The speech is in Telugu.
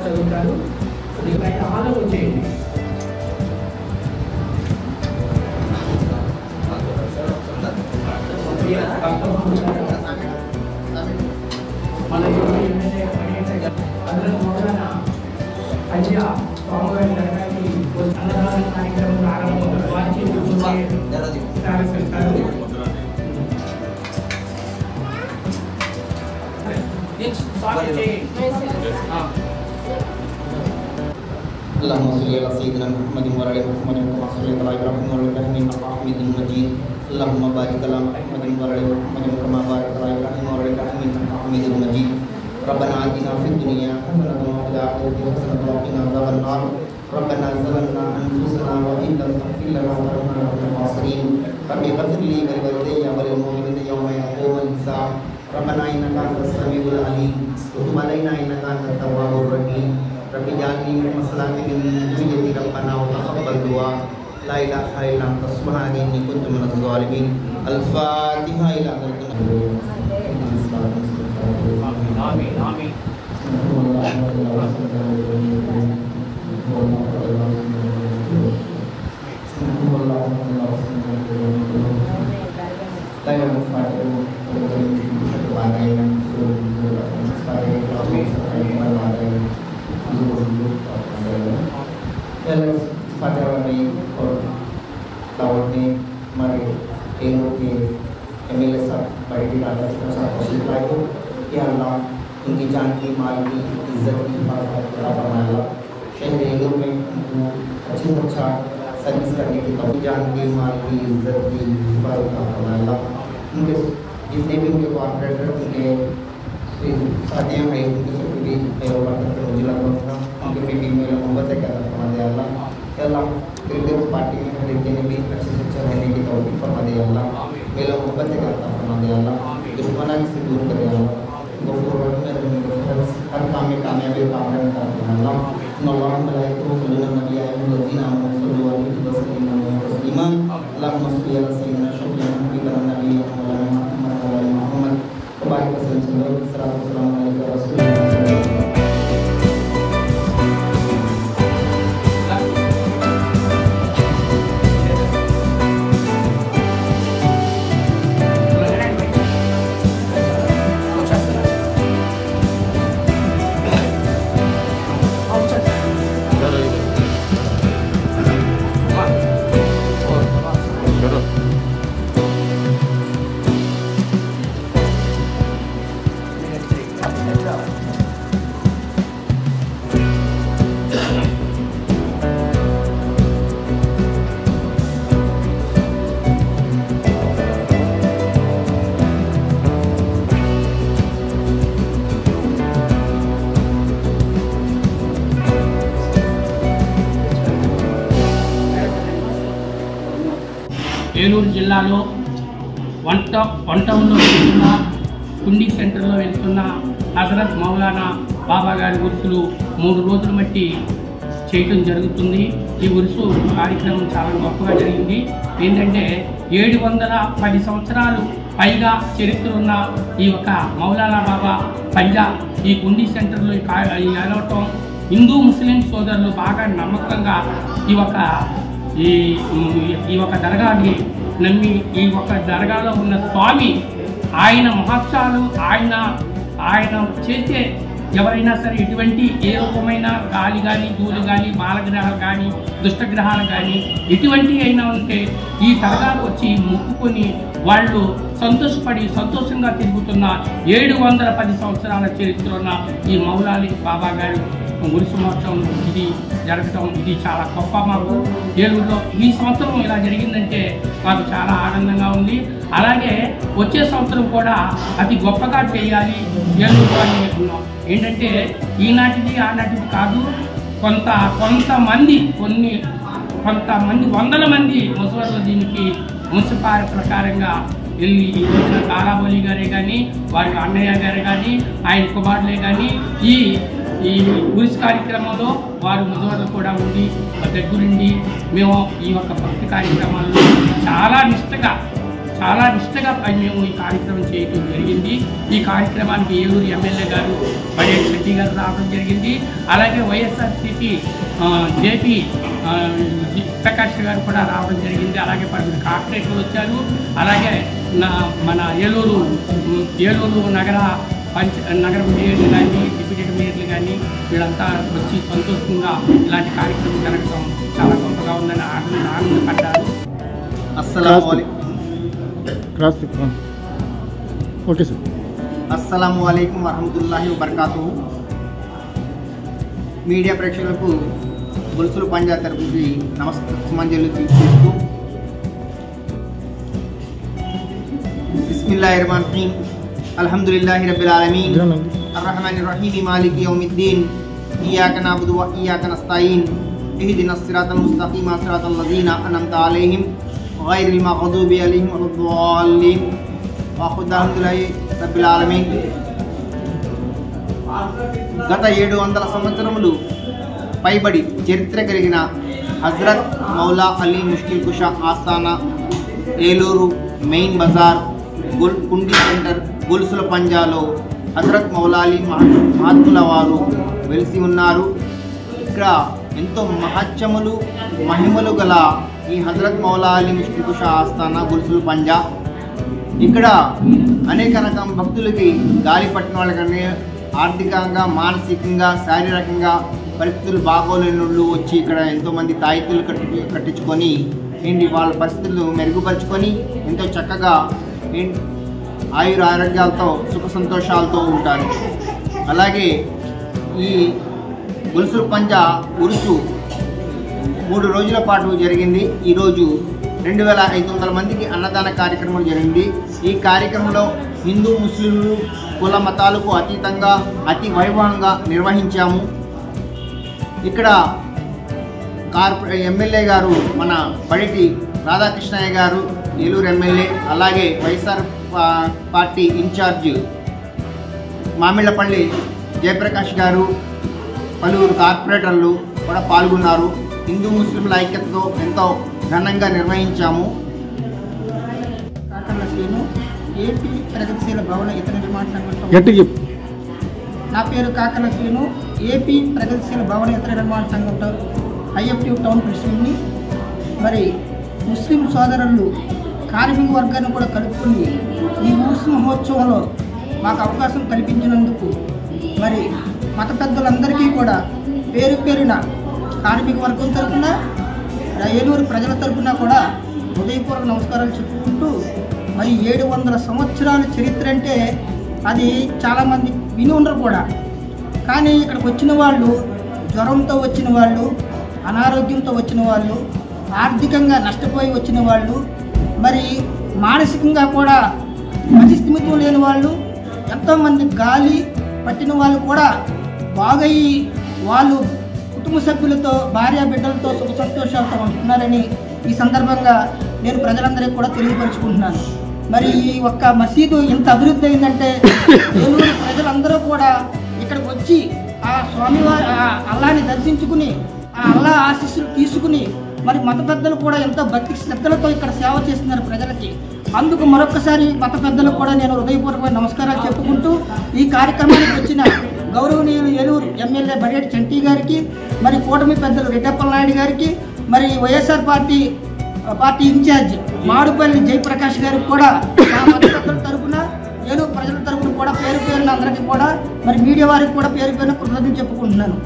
చదువుతారు దీనిపైన ఆలోచన చేయండి. మన అందరూ మొదలైన అయ్యా స్వామివారి దర్గాకి అన్నదాన కార్యక్రమం ప్రారంభం వారికి اللهم صل على سيدنا محمد وعلى ال محمد كما صليت على ابراهيم وعلى ال ابراهيم انك حميد مجيد اللهم بارك على محمد وعلى ال محمد كما باركت على ابراهيم وعلى ال ابراهيم انك حميد مجيد ربنا آتنا في الدنيا حسنة وفي الآخرة حسنة وقنا عذاب النار ربنا ظلمنا أنفسنا وإن لم تغفر لنا وترحمنا لنكن من الخاسرين رب اغفر لي ولوالدي وللمؤمنين يوم يقوم الحساب ربنا إنك أنت السميع العليم وتب علينا إنك أنت التواب الرحيم رب اجعلني من مسلمين من ذريتي ربنا وتقبل دعاء لا إله إلا أنت سبحانك إني كنت من الظالمين الفاتحة إلى آمين آمين pada hari tahun ini mari ilmu MLS bagi di dalam satu positif itu ya Allah उनकी जान की माल की इज्जत की हिफाजत फरमाया शहर एलो में उनको अच्छी अच्छा सर्विस करने की तौफीक जान की माल की इज्जत की हिफाजत फरमाया उनके जितने भी उनके कॉन्ट्रैक्टर उनके साथियाँ हैं उनके सब भी पैरोकार करते मुझे लगा उनके बेटी मेरा मोहब्बत से कहना फरमा दे अल्लाह क्रिकेट पार्टी में हर एक ने भी अच्छे से अच्छा रहने की तौफीक फरमा दे अल्लाह मेरा मोहब्बत से कहना फरमा दे अल्लाह दुश्मना से दूर करे अल्लाह हर काम में कामयाबी कामयाबी करते हैं अल्लाह नल्लाह मलाइका व सल्लल्लाहु अलैहि वसल्लम सल्लल्लाहु अलैहि वसल्लम तस्लीमा अल्लाहुम्मा सल्ली अला सय्यिदिना शफीअना हबीबना नबिय्यिना मौलाना मुहम्मद व अला मुहम्मद व बारिक वसल्लम सल्लल्लाहु अलैहि वसल्लम ఏలూరు జిల్లాలో వన్ టౌన్లో వెళ్తున్న కుండి సెంటర్లో వెళ్తున్న హజరత్ మౌలానా బాబా గారి ఉరుసులు 3 రోజులు మట్టి చేయటం జరుగుతుంది. ఈ ఉరుసు కార్యక్రమం చాలా గొప్పగా జరిగింది. ఏంటంటే 710 సంవత్సరాలు పైగా చరిత్ర ఉన్న ఈ ఒక మౌలానా బాబా పంజా ఈ కుండి సెంటర్లో వెళ్ళటం హిందూ ముస్లిం సోదరులు బాగా నమ్మకంగా ఈ ఒక దర్గాని నమ్మి ఈ ఒక దర్గాలో ఉన్న స్వామి ఆయన మహత్సాలు ఆయన చేసే ఎవరైనా సరే ఇటువంటి ఏ రకమైన గాలి కానీ ధూళి కానీ బాలగ్రహాలు కానీ దుష్టగ్రహాలు కానీ ఇటువంటి అయినా ఉంటే ఈ దర్గాకు వచ్చి మొక్కుకొని వాళ్ళు సంతోషపడి సంతోషంగా తిరుగుతున్న 710 సంవత్సరాల చరిత్ర ఉన్న ఈ మౌలాలి బాబా గారి ఉరుసు మహోత్సవం ఇది జరగటం ఇది చాలా గొప్ప. మాకు ఏలూరులో ఈ సంవత్సరం ఇలా జరిగిందంటే మాకు చాలా ఆనందంగా ఉంది. అలాగే వచ్చే సంవత్సరం కూడా అతి గొప్పగా చేయాలి ఏలూరులో అని అనుకున్నాం. ఏంటంటే ఈనాటిది ఆనాటిది కాదు, కొంతమంది వందల మంది ముసవర్లు దీనికి మున్సిపాల్ ప్రకారంగా వెళ్ళి ఈ రోజున కారాబోలి గారే కానీ వారి అన్నయ్య గారే కానీ ఆయన కుమారులే కానీ ఈ ఈ ఊరిస్ కార్యక్రమంలో వారు ముజవరులు కూడా ఉండి దగ్గరుండి మేము ఈ యొక్క భక్తి కార్యక్రమాల్లో చాలా నిష్టగా మేము ఈ కార్యక్రమం చేయడం జరిగింది. ఈ కార్యక్రమానికి ఏలూరు ఎమ్మెల్యే గారు పడేటి శెట్టి గారు రావడం జరిగింది. అలాగే వైఎస్ఆర్సీపీ జేపీ ప్రకాష్ గారు కూడా రావడం జరిగింది. అలాగే 10 కార్పొరేటర్లు వచ్చారు. అలాగే మన ఏలూరు నగర మేయర్లు కానీ డిప్యూటీ మేయర్లు కానీ వీళ్ళంతా వచ్చి సంతోషంగా ఇలాంటి కార్యక్రమం జరగడం చాలా గొప్పగా ఉందని ఆనందపడ్డారు. Okay sir. అస్సలాము అలైకుం వరహమతుల్లాహి వబర్కాతుహు. మీడియా ప్రేక్షకులకు గొలుసుల పంజా తరపుకి నమస్కారాలు తెలియజేస్తూ బిస్మిల్లాహిర్రహమానిర్రహీం అల్హమ్దులిల్లాహి రబ్బిల్ ఆలమీన్ అర్రహమానిర్ రహీం మాలికి యౌమిద్దీన్ ఇయ్యాక నఅబుదు వ ఇయ్యాక నస్తഈన్ ఇహ్దినస్ సిరాతల్ ముస్తఖీమ్ సిరాతల్ లజీనా అన'అమ్త అలైహిం గైరిల్ మగ్దూబి అలైహిం వలద్దallīn అల్హమ్దులిల్లాహి రబ్బిల్ ఆలమీన్. గత 700 సంవత్సరములు పైబడి చరిత్ర కలిగిన హజరత్ మౌలా అలీ ముష్కిల్ కుషా ఆస్థానా ఏలూరు మెయిన్ బజార్ కుండి సెంటర్ గొలుసుల పంజాలో హజరత్ మౌలా అలీ మహాత్ముల వారు వెలిసి ఉన్నారు. ఇక్కడ ఎంతో మహత్యములు మహిమలు గల ఈ హజరత్ మౌలా అలీ ముష్కిల్ కుషా ఆస్థానా గొలుసుల పంజా. ఇక్కడ అనేక రకం భక్తులకి గాలి పట్టిన వాళ్ళకనే ఆర్థికంగా మానసికంగా శారీరకంగా పరిస్థితులు బాగోలేని వాళ్ళు వచ్చి ఇక్కడ ఎంతోమంది తాయితులు కట్టించుకొని వాళ్ళ పరిస్థితులు మెరుగుపరుచుకొని ఎంతో చక్కగా ఆయుర ఆరోగ్యాలతో సుఖ సంతోషాలతో ఉంటారు. అలాగే ఈ గొలుసుల పంజా ఉరుసు 3 రోజుల పాటు జరిగింది. ఈరోజు 2500 మందికి అన్నదాన కార్యక్రమం జరిగింది. ఈ కార్యక్రమంలో హిందూ ముస్లింలు కుల మతాలకు అతీతంగా అతి వైభవంగా నిర్వహించాము. ఇక్కడ ఎమ్మెల్యే గారు మన పడిటి రాధాకృష్ణయ్య గారు ఏలూరు ఎమ్మెల్యే, అలాగే వైఎస్ఆర్ పార్టీ ఇన్ఛార్జ్ మామిళ్ళపల్లి జయప్రకాష్ గారు, పలువురు కార్పొరేటర్లు కూడా పాల్గొన్నారు. హిందూ ముస్లింల ఐక్యతతో ఎంతో ఘనంగా నిర్వహించాము. ఏపీ ప్రగతిశీల భవన ఇతర నిర్మాణ సంఘం. నా పేరు కాకల శ్రీను. ఏపీ ప్రగతిశీల భవన ఇతర నిర్మాణ సంఘంతో ఐఎఫ్టీ టౌన్ ప్రెసిడెంట్ని. మరి ముస్లిం సోదరులు కార్మిక వర్గాన్ని కూడా కలుపుకొని ఈ ఊర్స్ మహోత్సవంలో మాకు అవకాశం కల్పించినందుకు మరి మత పెద్దలందరికీ కూడా పేరు పేరున కార్మిక వర్గం తరఫున ఏలూరు ప్రజల తరఫున కూడా హృదయపూర్వక నమస్కారాలు చెప్పుకుంటూ, మరి 700 సంవత్సరాల చరిత్ర అంటే అది చాలామంది విని ఉండరు కూడా. కానీ ఇక్కడికి వచ్చిన వాళ్ళు జ్వరంతో వచ్చిన వాళ్ళు, అనారోగ్యంతో వచ్చిన వాళ్ళు, ఆర్థికంగా నష్టపోయి వచ్చిన వాళ్ళు, మరి మానసికంగా కూడా మంచి స్థిమితం లేని వాళ్ళు, ఎంతోమంది గాలి పట్టిన వాళ్ళు కూడా బాగయ్యి వాళ్ళు కుటుంబ సభ్యులతో భార్య బిడ్డలతో సుఖ సంతోషాలతో ఉంటున్నారని ఈ సందర్భంగా నేను ప్రజలందరికీ కూడా తెలియపరుచుకుంటున్నాను. మరి ఈ ఒక్క మసీదు ఇంత అభివృద్ధి అయిందంటే ఏలూరు ప్రజలందరూ కూడా ఇక్కడికి వచ్చి ఆ స్వామివారి అల్లాని దర్శించుకుని ఆ అల్లా ఆశీస్సులు తీసుకుని మరి మత పెద్దలు కూడా ఎంతో భక్తి శ్రద్ధలతో ఇక్కడ సేవ చేస్తున్నారు ప్రజలకి. అందుకు మరొకసారి మత పెద్దలకు కూడా నేను హృదయపూర్వక నమస్కారాలు చెప్పుకుంటూ ఈ కార్యక్రమానికి వచ్చిన గౌరవనీయులు ఏలూరు ఎమ్మెల్యే బడేటి చంటి గారికి, మరి కూటమి పెద్దలు రెడ్డప్పల నాయుడు గారికి, మరి వైఎస్ఆర్ పార్టీ ఇన్ఛార్జ్ మాడుపల్లి జయప్రకాష్ గారికి కూడా మత పెద్దల తరఫున ఏలూరు ప్రజల తరఫున కూడా పేరు పేరున అందరికీ కూడా మరి మీడియా వారికి కూడా పేరు పేరున కృతజ్ఞతలు చెప్పుకుంటున్నాను.